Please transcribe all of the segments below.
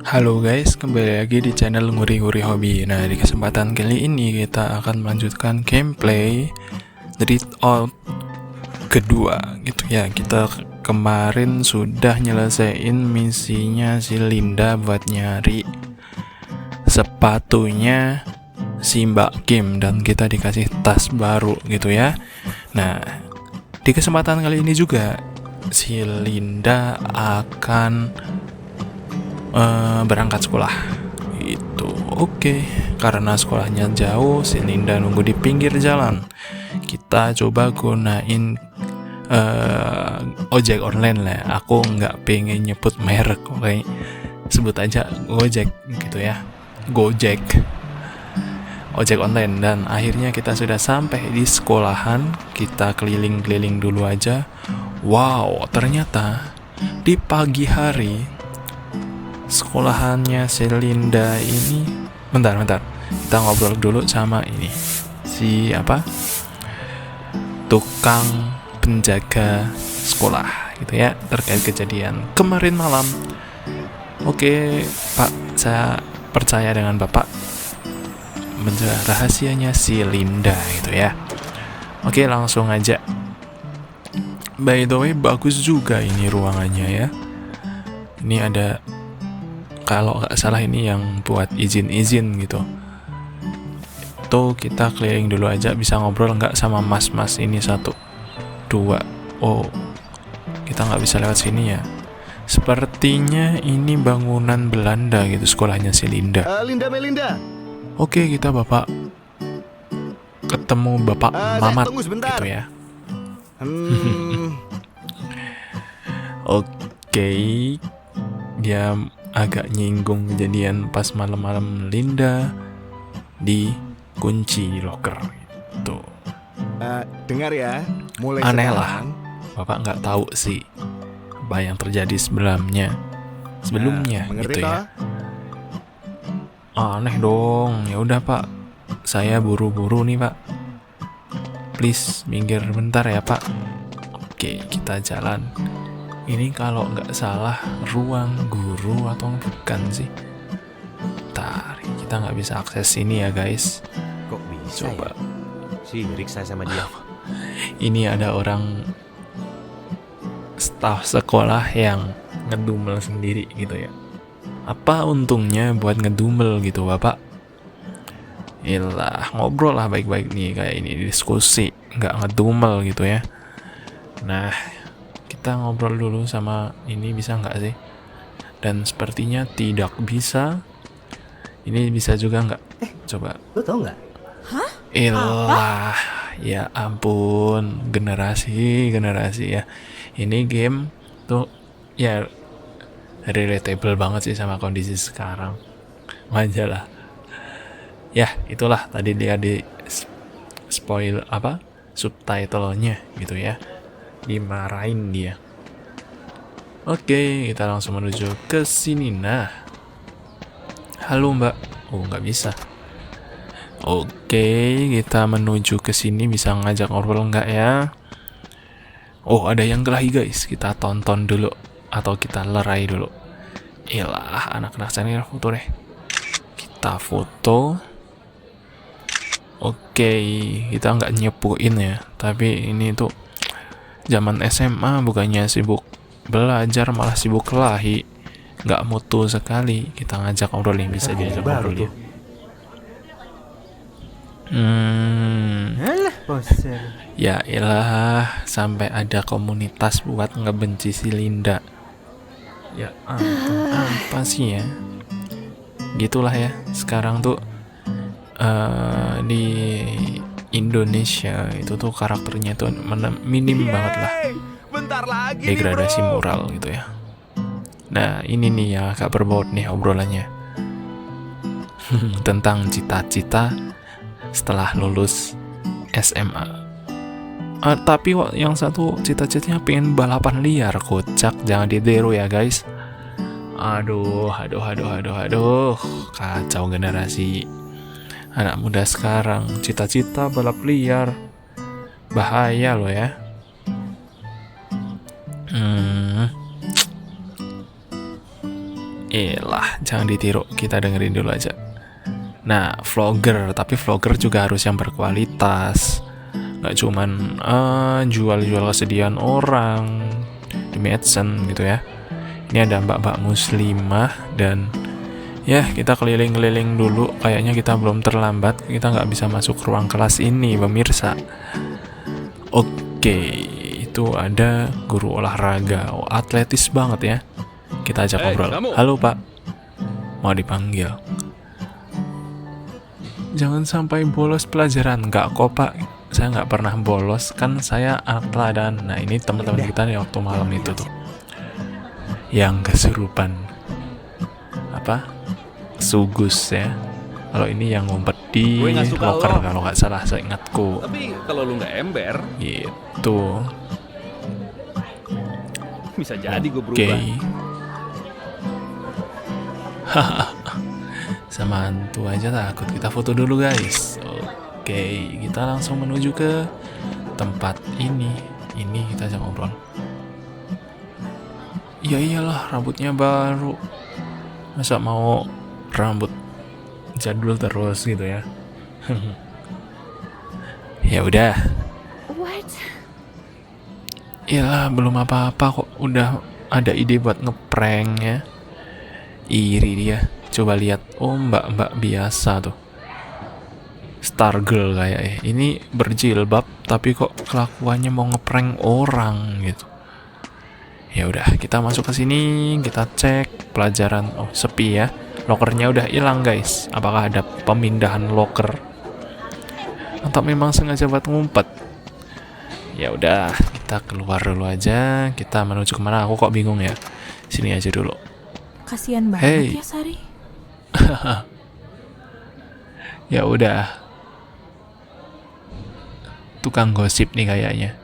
Halo guys, kembali lagi di channel Nguri-Nguri Hobi. Nah, di kesempatan kali ini kita akan melanjutkan gameplay Dread Out kedua gitu ya. Kita kemarin sudah nyelesain misinya si Linda buat nyari sepatunya si Mbak Kim dan kita dikasih tas baru gitu ya. Nah, di kesempatan kali ini juga si Linda akan berangkat sekolah itu. Oke, karena sekolahnya jauh, si Linda nunggu di pinggir jalan. Kita coba gunain ojek online lah. Aku nggak pengen nyebut merek, oke, sebut aja Gojek gitu ya. Gojek, ojek online. Dan akhirnya kita sudah sampai di sekolahan. Kita keliling-keliling dulu aja. Wow, ternyata di pagi hari sekolahannya Selinda ini, bentar kita ngobrol dulu sama ini si tukang penjaga sekolah gitu ya, terkait kejadian kemarin malam. Oke Pak, saya percaya dengan Bapak menjaga rahasianya si Linda gitu ya. Oke, langsung aja. By the way, bagus juga ini ruangannya ya. Ini ada, kalau nggak salah ini yang buat izin-izin gitu. Tuh kita keliling dulu aja, bisa ngobrol nggak sama mas-mas ini 1, 2. Oh, kita nggak bisa lewat sini ya. Sepertinya ini bangunan Belanda gitu sekolahnya si Linda. Linda Melinda. Oke, kita Bapak ketemu Bapak Mamat tunggu sebentar. gitu ya. Oke, dia agak nyinggung kejadian pas malam-malam Linda dikunci di locker gitu. Dengar ya, mulai Aneh sekarang, lah, Bapak nggak tahu sih apa yang terjadi sebelumnya mengerti gitu ya. toh? Aneh dong. Ya udah Pak, saya buru-buru nih Pak, please minggir bentar ya Pak. Oke, kita jalan. Ini kalau nggak salah ruang guru atau bukan sih? Bentar, kita nggak bisa akses ini ya guys. Kok bisa Coba. ya? Sirik saya sama dia. Ini ada orang staf sekolah yang ngedumel sendiri gitu ya. Apa untungnya buat ngedumel gitu Bapak? Iyalah, ngobrol lah baik-baik nih, kayak ini diskusi, nggak ngedumel gitu ya. Nah, kita ngobrol dulu sama ini, bisa nggak sih? Dan sepertinya tidak bisa. Ini bisa juga nggak? Coba. Lo tau nggak? Ilah, ya ampun, generasi ya. Ini game tuh ya relatable banget sih sama kondisi sekarang. Majalah. Ya, itulah tadi dia di spoil subtitlenya gitu ya. Dimarahin dia. Oke, kita langsung menuju ke sini. Nah, halo Mbak. Oh, nggak bisa. Oke, kita menuju ke sini. Bisa ngajak ngobrol nggak ya? Oh, ada yang kelahi guys. Kita tonton dulu atau kita lerai dulu. Iyalah, anak-anak senior foto deh. Kita foto. Oke, kita nggak nyepuin ya. Tapi ini tuh zaman SMA, bukannya sibuk belajar malah sibuk kelahi. Nggak mutu sekali. Kita ngajak ngobrol nih, bisa diajak ngobrol ya. Alah, bosan. Ya elah, sampai ada komunitas buat ngebenci si Linda. Ya ampun, apa sih ya? Gitulah ya, sekarang tuh di Indonesia itu tuh karakternya tuh minim banget lah. Bentar lagi Degradasi nih, bro. moral gitu ya. Nah, ini nih ya agak berbobot nih obrolannya. Tentang cita-cita setelah lulus SMA. Tapi yang satu cita-citanya pengen balapan liar, kocak, jangan ditiru ya guys. Aduh, kacau generasi anak muda sekarang, cita-cita balap liar, bahaya loh ya. Jangan ditiru, kita dengerin dulu aja. Nah, vlogger, tapi vlogger juga harus yang berkualitas. Nggak cuman jual-jual kesedihan orang di medsos gitu ya. Ini ada mbak-mbak muslimah dan ya kita keliling-keliling dulu. Kayaknya kita belum terlambat, kita nggak bisa masuk ruang kelas ini pemirsa. Oke, itu ada guru olahraga, atletis banget ya. Kita ajak ngobrol. kamu. Halo pak, mau dipanggil. Jangan sampai bolos pelajaran. Nggak kok pak, saya nggak pernah bolos, kan saya anak teladan. Nah ini teman-teman kita di waktu malam itu tuh yang kesurupan apa sugus ya. Kalau ini yang ngumpet di Gue nggak suka locker lo. kalau nggak salah seingatku Tapi kalau lu nggak ember, gitu. bisa jadi gue Oke. berubah. Sama hantu aja takut. Kita foto dulu guys. Oke, kita langsung menuju ke tempat ini. Ini kita ajak ngobrol. Ya iyalah, rambutnya baru. Masa mau rambut jadul terus gitu ya? Ya udah. What? Iyalah, belum apa-apa kok. Udah ada ide buat ngeprank ya. Iri dia. Coba lihat. Oh, mbak-mbak biasa tuh. Stargirl kayak ini berjilbab tapi kok kelakuannya mau ngeprank orang gitu. Ya udah, kita masuk ke sini, kita cek pelajaran. Oh, sepi ya. Lokernya udah hilang, guys. Apakah ada pemindahan loker? Atau memang sengaja buat ngumpet? Ya udah, kita keluar dulu aja. Kita menuju kemana? Aku kok bingung ya. Sini aja dulu. Kasian banget Hey. ya Sari. Ya udah. Tukang gosip nih kayaknya.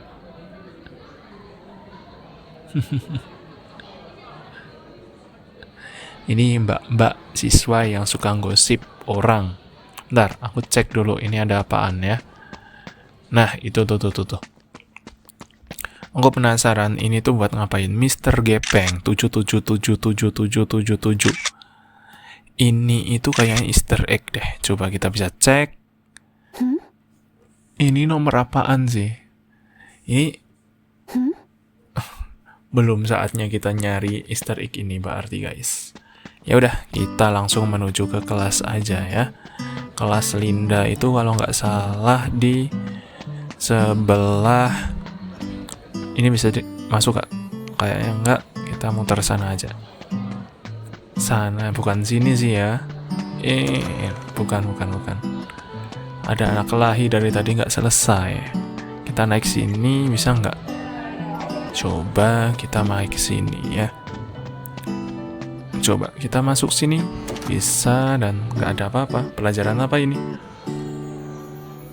Ini mbak-mbak siswa yang suka gosip orang. Bentar, aku cek dulu ini ada apaan ya. Nah, itu tuh. Aku penasaran ini tuh buat ngapain? Mr. Gepeng 77777777. Ini itu kayaknya Easter egg deh. Coba kita bisa cek. Ini nomor apaan sih? Ini belum saatnya kita nyari Easter egg ini berarti guys. Ya udah, kita langsung menuju ke kelas aja ya. Kelas Linda itu kalau nggak salah di sebelah. Ini bisa masuk gak? Kayaknya enggak. Kita muter sana aja. Sana, bukan sini sih ya. Bukan. Ada anak kelahi dari tadi nggak selesai. Kita naik sini bisa nggak? Coba kita naik sini ya. Coba kita masuk sini. Bisa dan nggak ada apa-apa. Pelajaran apa ini?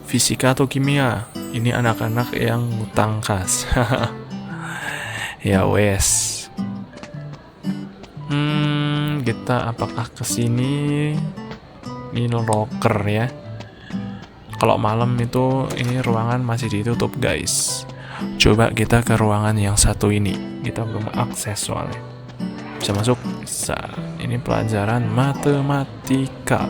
Fisika atau kimia? Ini anak-anak yang ngutang kas. Ya wes. Kita apakah kesini? Ini locker ya. Kalau malam itu ini ruangan masih ditutup guys. Coba kita ke ruangan yang satu ini. Kita belum akses soalnya. Bisa masuk? Bisa. Ini pelajaran matematika.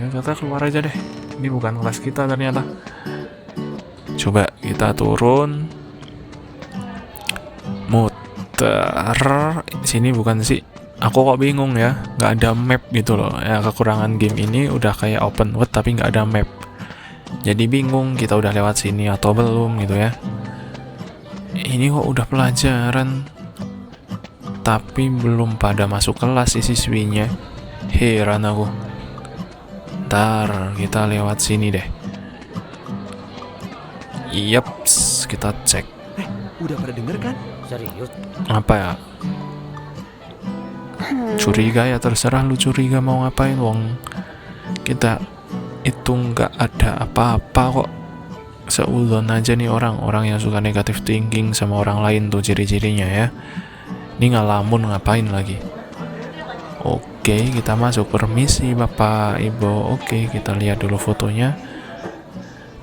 Kita keluar aja deh. Ini bukan kelas kita ternyata. Coba kita turun. Muter. Sini bukan sih. Aku kok bingung ya. Nggak ada map gitu loh. Ya kekurangan game ini udah kayak open world tapi nggak ada map. Jadi bingung kita udah lewat sini atau belum gitu ya. Ini kok udah pelajaran. Tapi belum pada masuk kelas siswinya. Heran aku. Ntar kita lewat sini deh. Yaps, kita cek. Udah pada denger kan? Serius? Apa ya? Curiga ya, terserah lu curiga mau ngapain wong. Kita itu nggak ada apa-apa kok. Seudon aja nih orang yang suka negative thinking sama orang lain tuh ciri-cirinya ya. Ini ngalamun ngapain lagi? Oke, kita masuk. Permisi Bapak Ibu. Oke, kita lihat dulu fotonya.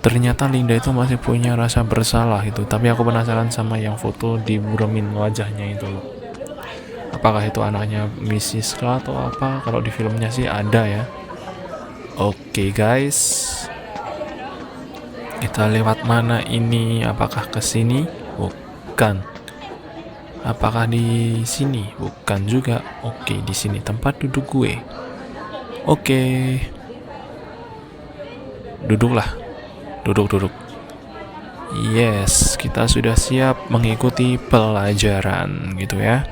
Ternyata Linda itu masih punya rasa bersalah itu. Tapi aku penasaran sama yang foto diburemin wajahnya itu loh. apakah itu anaknya Mrs. K atau apa. Kalau di filmnya sih ada ya. Oke guys, kita lewat mana ini? Apakah ke sini? Bukan. Apakah di sini? Bukan juga. Oke, di sini tempat duduk gue. Oke. Duduklah. Duduk. Yes, kita sudah siap mengikuti pelajaran gitu ya.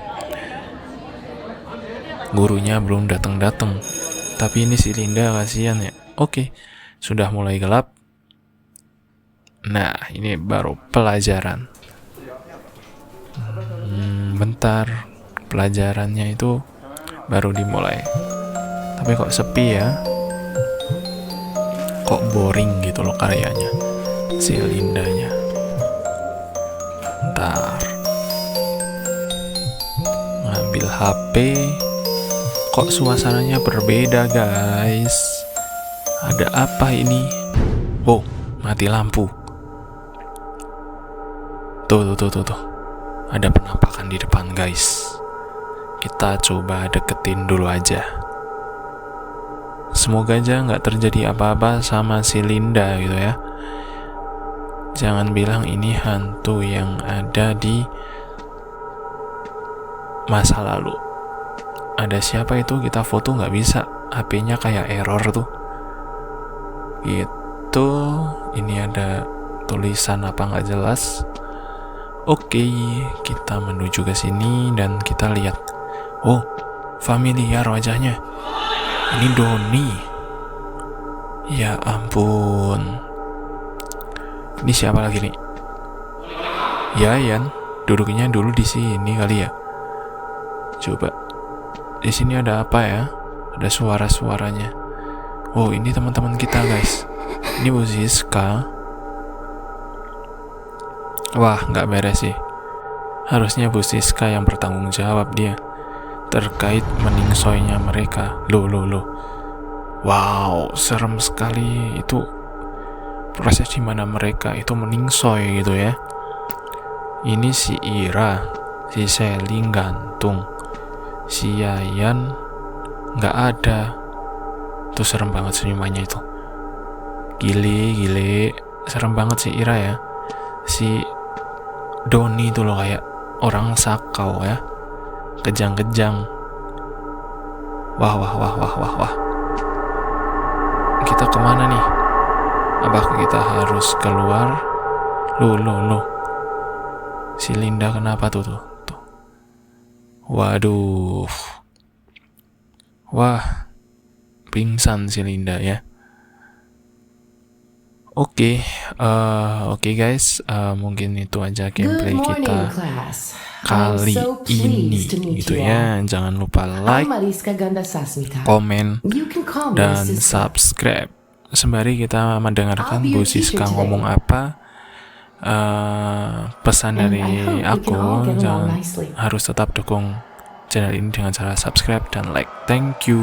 Gurunya belum datang-datang. Tapi ini si Linda kasihan ya. Oke, sudah mulai gelap. Nah, ini baru pelajaran. Bentar, pelajarannya itu baru dimulai. Tapi kok sepi ya? Kok boring gitu loh karyanya si Lindanya. Ntar ngambil HP. Kok suasananya berbeda guys? Ada apa ini? Oh, mati lampu. Tuh. Ada penampakan di depan guys. Kita coba deketin dulu aja. Semoga aja nggak terjadi apa-apa sama si Linda gitu ya. Jangan bilang ini hantu yang ada di masa lalu. Ada siapa itu? Kita foto nggak bisa. HP-nya kayak error tuh. Gitu. Ini ada tulisan apa nggak jelas. Oke, kita menuju ke sini dan kita lihat. Oh, familiar wajahnya. Ini Doni. Ya ampun. Ini siapa lagi nih? Yayan, duduknya dulu di sini kali ya. Coba. Di sini ada apa ya? Ada suara-suaranya. Oh, ini teman-teman kita, guys. Ini Bu Siska. Wah, nggak beres sih. Harusnya Bu Siska yang bertanggung jawab dia terkait meningsoynya mereka. Loh. Wow, serem sekali itu proses di mana mereka itu meningsoy gitu ya. Ini si Ira, si Sally gantung, si Yayan nggak ada. Tuh serem banget senyumannya itu. Gile, serem banget si Ira ya. Si Doni itu loh kayak orang sakau ya, kejang-kejang. Wah. Kita kemana nih? Apakah kita harus keluar? Loh. Si Linda kenapa tuh? Waduh. Wah, pingsan si Linda ya. Oke guys, mungkin itu aja gameplay kita kali ini gitu ya. Jangan lupa like, komen, dan subscribe. Sembari kita mendengarkan Bu Siska ngomong apa. Pesan dari aku, jangan harus tetap dukung channel ini dengan cara subscribe dan like. Thank you.